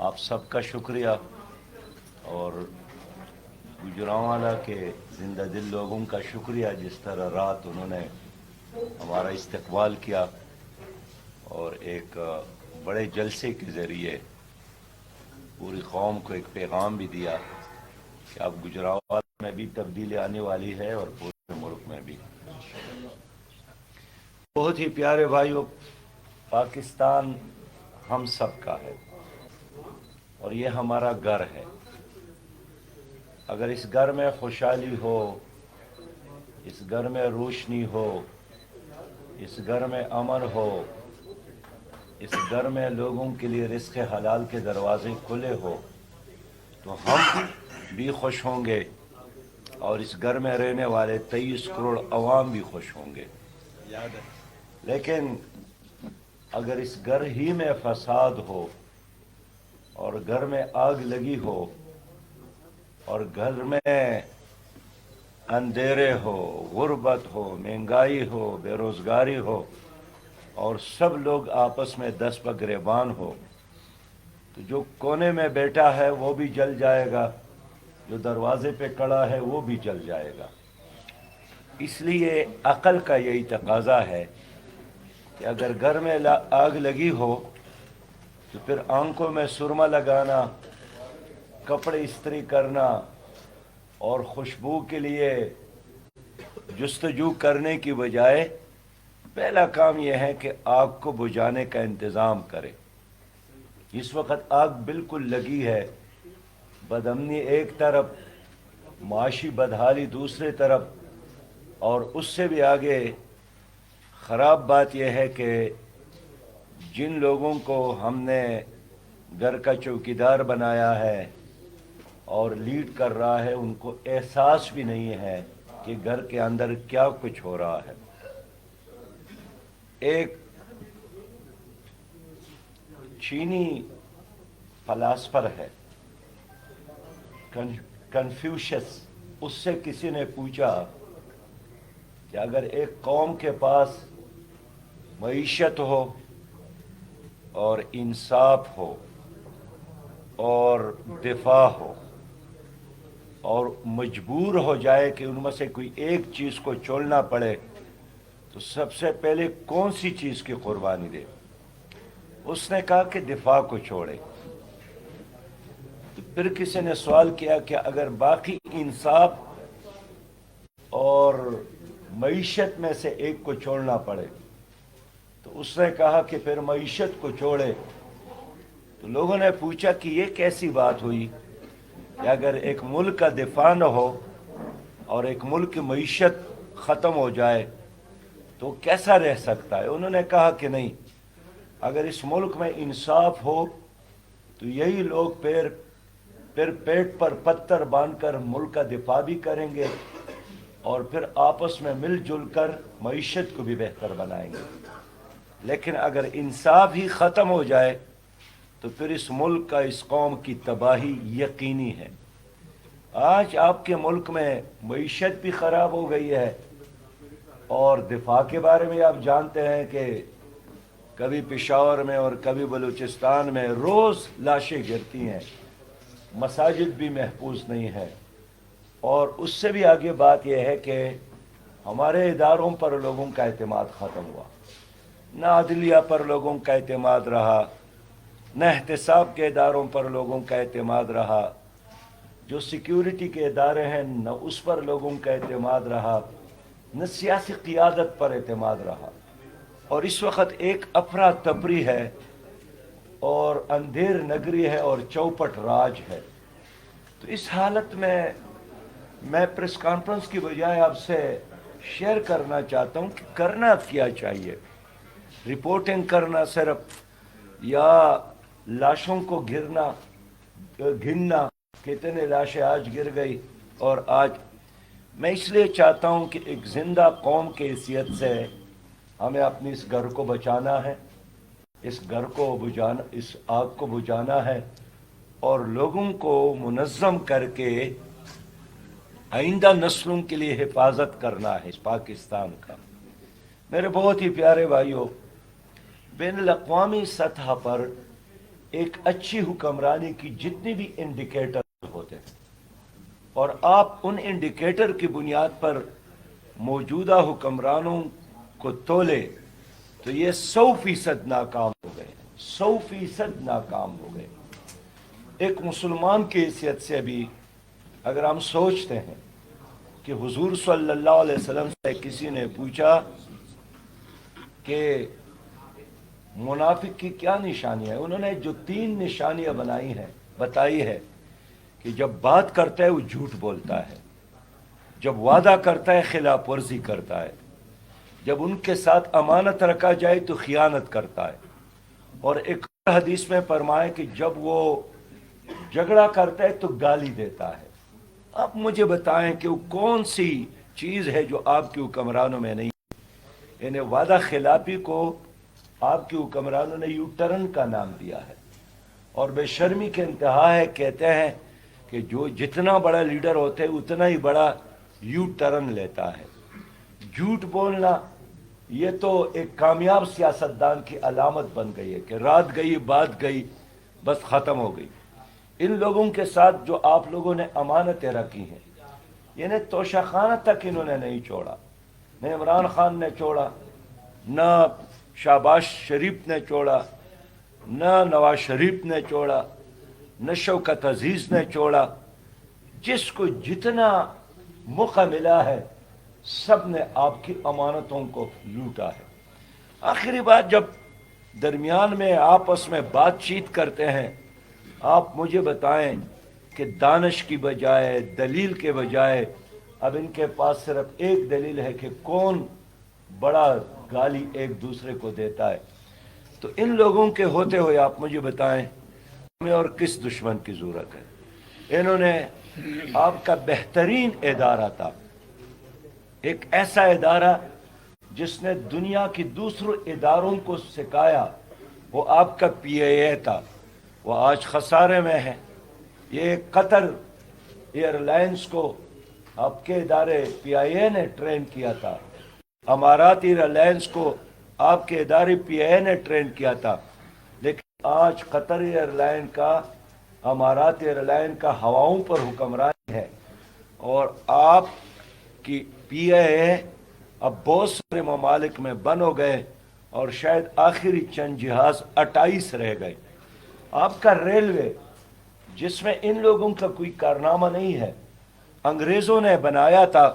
آپ سب کا شکریہ اور گجرانوالا کے زندہ دل لوگوں کا شکریہ جس طرح رات انہوں نے ہمارا استقبال کیا اور ایک بڑے جلسے کے ذریعے پوری قوم کو ایک پیغام بھی دیا کہ اب گجرانوالا میں بھی تبدیلی آنے والی ہے اور پورے ملک میں بھی۔ بہت ہی پیارے بھائیوں، پاکستان ہم سب کا ہے اور یہ ہمارا گھر ہے۔ اگر اس گھر میں خوشحالی ہو، اس گھر میں روشنی ہو، اس گھر میں امن ہو، اس گھر میں لوگوں کے لیے رزق حلال کے دروازے کھلے ہو تو ہم بھی خوش ہوں گے اور اس گھر میں رہنے والے 23 کروڑ عوام بھی خوش ہوں گے۔ لیکن اگر اس گھر ہی میں فساد ہو اور گھر میں آگ لگی ہو اور گھر میں اندھیرے ہو، غربت ہو، مہنگائی ہو، بے روزگاری ہو اور سب لوگ آپس میں دست گریبان ہو تو جو کونے میں بیٹھا ہے وہ بھی جل جائے گا، جو دروازے پہ کھڑا ہے وہ بھی جل جائے گا۔ اس لیے عقل کا یہی تقاضا ہے کہ اگر گھر میں آگ لگی ہو تو پھر آنکھوں میں سرما لگانا، کپڑے استری کرنا اور خوشبو کے لیے جستجو کرنے کی بجائے پہلا کام یہ ہے کہ آگ کو بجھانے کا انتظام کرے۔ اس وقت آگ بالکل لگی ہے، بدامنی ایک طرف، معاشی بدحالی دوسرے طرف، اور اس سے بھی آگے خراب بات یہ ہے کہ جن لوگوں کو ہم نے گھر کا چوکیدار بنایا ہے اور لیڈ کر رہا ہے ان کو احساس بھی نہیں ہے کہ گھر کے اندر کیا کچھ ہو رہا ہے۔ ایک چینی فلاسفر ہے کنفیوشس، اس سے کسی نے پوچھا کہ اگر ایک قوم کے پاس معیشت ہو اور انصاف ہو اور دفاع ہو اور مجبور ہو جائے کہ ان میں سے کوئی ایک چیز کو چھوڑنا پڑے تو سب سے پہلے کون سی چیز کی قربانی دے؟ اس نے کہا کہ دفاع کو چھوڑے۔ تو پھر کسی نے سوال کیا کہ اگر باقی انصاف اور معیشت میں سے ایک کو چھوڑنا پڑے تو اس نے کہا کہ پھر معیشت کو چھوڑے۔ تو لوگوں نے پوچھا کہ یہ کیسی بات ہوئی کہ اگر ایک ملک کا دفاع نہ ہو اور ایک ملک کی معیشت ختم ہو جائے تو کیسا رہ سکتا ہے؟ انہوں نے کہا کہ نہیں، اگر اس ملک میں انصاف ہو تو یہی لوگ پھر پیٹ پر پتھر باندھ کر ملک کا دفاع بھی کریں گے اور پھر آپس میں مل جل کر معیشت کو بھی بہتر بنائیں گے۔ لیکن اگر انصاف ہی ختم ہو جائے تو پھر اس ملک کا، اس قوم کی تباہی یقینی ہے۔ آج آپ کے ملک میں معیشت بھی خراب ہو گئی ہے اور دفاع کے بارے میں آپ جانتے ہیں کہ کبھی پشاور میں اور کبھی بلوچستان میں روز لاشیں گرتی ہیں، مساجد بھی محفوظ نہیں ہے، اور اس سے بھی آگے بات یہ ہے کہ ہمارے اداروں پر لوگوں کا اعتماد ختم ہوا، نہ عدلیہ پر لوگوں کا اعتماد رہا، نہ احتساب کے اداروں پر لوگوں کا اعتماد رہا، جو سیکیورٹی کے ادارے ہیں نہ اس پر لوگوں کا اعتماد رہا، نہ سیاسی قیادت پر اعتماد رہا، اور اس وقت ایک افراتفری ہے اور اندھیر نگری ہے اور چوپٹ راج ہے۔ تو اس حالت میں پریس کانفرنس کی بجائے آپ سے شیئر کرنا چاہتا ہوں کہ کرنا کیا چاہیے۔ رپورٹنگ کرنا صرف، یا لاشوں کو گننا کتنے لاشیں آج گر گئی اور آج، میں اس لیے چاہتا ہوں کہ ایک زندہ قوم کی حیثیت سے ہمیں اپنی اس گھر کو بچانا ہے، اس گھر کو بجھانا، اس آگ کو بجھانا ہے اور لوگوں کو منظم کر کے آئندہ نسلوں کے لیے حفاظت کرنا ہے اس پاکستان کا۔ میرے بہت ہی پیارے بھائیوں، بین الاقوامی سطح پر ایک اچھی حکمرانی کی جتنی بھی انڈیکیٹر ہوتے ہیں اور آپ ان انڈیکیٹر کی بنیاد پر موجودہ حکمرانوں کو تولے تو یہ 100% ناکام ہو گئے، 100% ناکام ہو گئے۔ ایک مسلمان کی حیثیت سے بھی اگر ہم سوچتے ہیں کہ حضور صلی اللہ علیہ وسلم سے کسی نے پوچھا کہ منافق کی کیا نشانی ہے، انہوں نے جو 3 نشانیاں بتائی ہے کہ جب بات کرتا ہے وہ جھوٹ بولتا ہے، جب وعدہ کرتا ہے خلاف ورزی کرتا ہے، جب ان کے ساتھ امانت رکھا جائے تو خیانت کرتا ہے، اور ایک حدیث میں فرمایا کہ جب وہ جھگڑا کرتا ہے تو گالی دیتا ہے۔ آپ مجھے بتائیں کہ وہ کون سی چیز ہے جو آپ کی حکمرانوں میں نہیں؟ یعنی وعدہ خلافی کو آپ کی حکمرانوں نے یو ٹرن کا نام دیا ہے، اور بے شرمی کے انتہا ہے، کہتے ہیں کہ جو جتنا بڑا لیڈر ہوتا ہے اتنا ہی بڑا یو ٹرن لیتا ہے۔ جھوٹ بولنا یہ تو ایک کامیاب سیاستدان کی علامت بن گئی ہے کہ رات گئی بات گئی بس ختم ہو گئی۔ ان لوگوں کے ساتھ جو آپ لوگوں نے امانتیں رکھی ہیں، یعنی توشہ خانہ تک انہوں نے نہیں چھوڑا، نہ عمران خان نے چھوڑا، نہ شہباز شریف نے چھوڑا، نہ نواز شریف نے چھوڑا، نہ شوکت عزیز نے چھوڑا۔ جس کو جتنا موقع ملا ہے سب نے آپ کی امانتوں کو لوٹا ہے۔ آخری بات، جب درمیان میں آپس میں بات چیت کرتے ہیں، آپ مجھے بتائیں کہ دانش کی بجائے دلیل کے بجائے اب ان کے پاس صرف ایک دلیل ہے کہ کون بڑا گالی ایک دوسرے کو دیتا ہے۔ تو ان لوگوں کے ہوتے ہوئے آپ مجھے بتائیں ہمیں اور کس دشمن کی ضرورت ہے؟ انہوں نے آپ کا بہترین ادارہ تھا، ایک ایسا ادارہ جس نے دنیا کی دوسرے اداروں کو سکھایا، وہ آپ کا پی اے اے تھا، وہ آج خسارے میں ہے۔ یہ قطر ایئر لائنز کو آپ کے ادارے پی آئی اے نے ٹرین کیا تھا، امارات ایئر لائنز کو آپ کے ادارے پی آئی اے نے ٹرین کیا تھا، لیکن آج قطر ایئر لائن کا، امارات ایئر لائن کا ہواؤں پر حکمرانی ہے، اور آپ کی پی آئی اے اب بہت سارے ممالک میں بند ہو گئے، اور شاید آخری چند جہاز 28 رہ گئے۔ آپ کا ریلوے جس میں ان لوگوں کا کوئی کارنامہ نہیں ہے، انگریزوں نے بنایا تھا،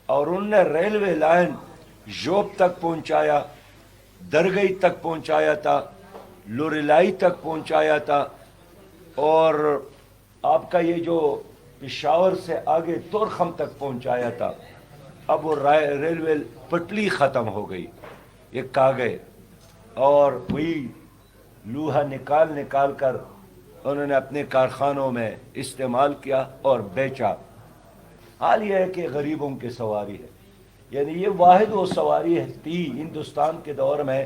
اور ان نے ریلوے لائن جوب تک پہنچایا، درگئی تک پہنچایا تھا، لوریلائی تک پہنچایا تھا، اور آپ کا یہ جو پشاور سے آگے تورخم تک پہنچایا تھا۔ اب وہ ریلوے پٹلی ختم ہو گئی، یہ کاغذ اور وہی لوہا نکال کر انہوں نے اپنے کارخانوں میں استعمال کیا اور بیچا۔ حال یہ ہے کہ غریبوں کی سواری ہے، یعنی یہ واحد وہ سواری تھی ہندوستان کے دور میں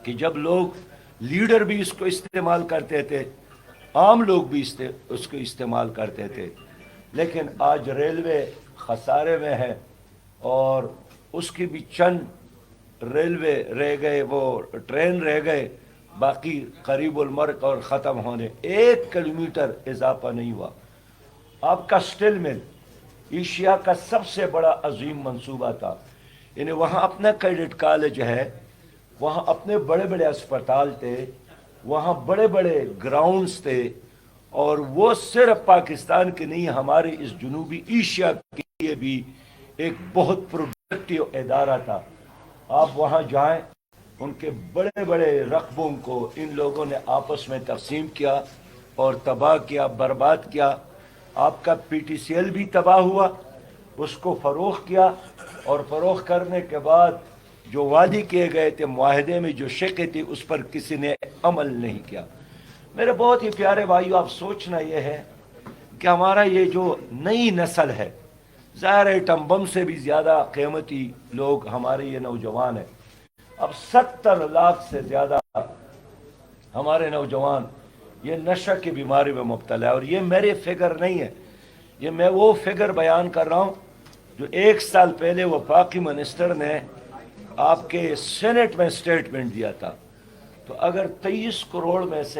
کہ جب لوگ لیڈر بھی اس کو استعمال کرتے تھے، عام لوگ بھی اس کو استعمال کرتے تھے، لیکن آج ریلوے خسارے میں ہے، اور اس کی بھی چند ریلوے رہ گئے، وہ ٹرین رہ گئے، باقی قریب المرگ اور ختم ہونے، 1 کلومیٹر اضافہ نہیں ہوا۔ آپ کا سٹیل مل ایشیا کا سب سے بڑا عظیم منصوبہ تھا، یعنی وہاں اپنا کیڈٹ کالج ہے، وہاں اپنے بڑے بڑے اسپتال تھے، وہاں بڑے بڑے گراؤنڈز تھے، اور وہ صرف پاکستان کے نہیں، ہمارے اس جنوبی ایشیا کے لیے بھی ایک بہت پروڈکٹیو ادارہ تھا۔ آپ وہاں جائیں، ان کے بڑے بڑے رقبوں کو ان لوگوں نے آپس میں تقسیم کیا اور تباہ کیا، برباد کیا۔ آپ کا پی ٹی سی ایل بھی تباہ ہوا، اس کو فروخت کیا، اور فروخت کرنے کے بعد جو وعدے کیے گئے تھے، معاہدے میں جو شقیں تھی، اس پر کسی نے عمل نہیں کیا۔ میرے بہت ہی پیارے بھائیو، آپ سوچنا یہ ہے کہ ہمارا یہ جو نئی نسل ہے، ظاہر ایٹم بم سے بھی زیادہ قیمتی لوگ ہمارے یہ نوجوان ہیں۔ اب 70 لاکھ سے زیادہ ہمارے نوجوان یہ نشہ کی بیماری میں مبتلا ہے، اور یہ میرے فگر نہیں ہے، یہ میں وہ فگر بیان کر رہا ہوں جو 1 سال پہلے وفاقی منسٹر نے آپ کے سینٹ میں سٹیٹمنٹ دیا تھا۔ تو اگر 23 کروڑ میں سے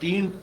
3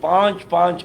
5-5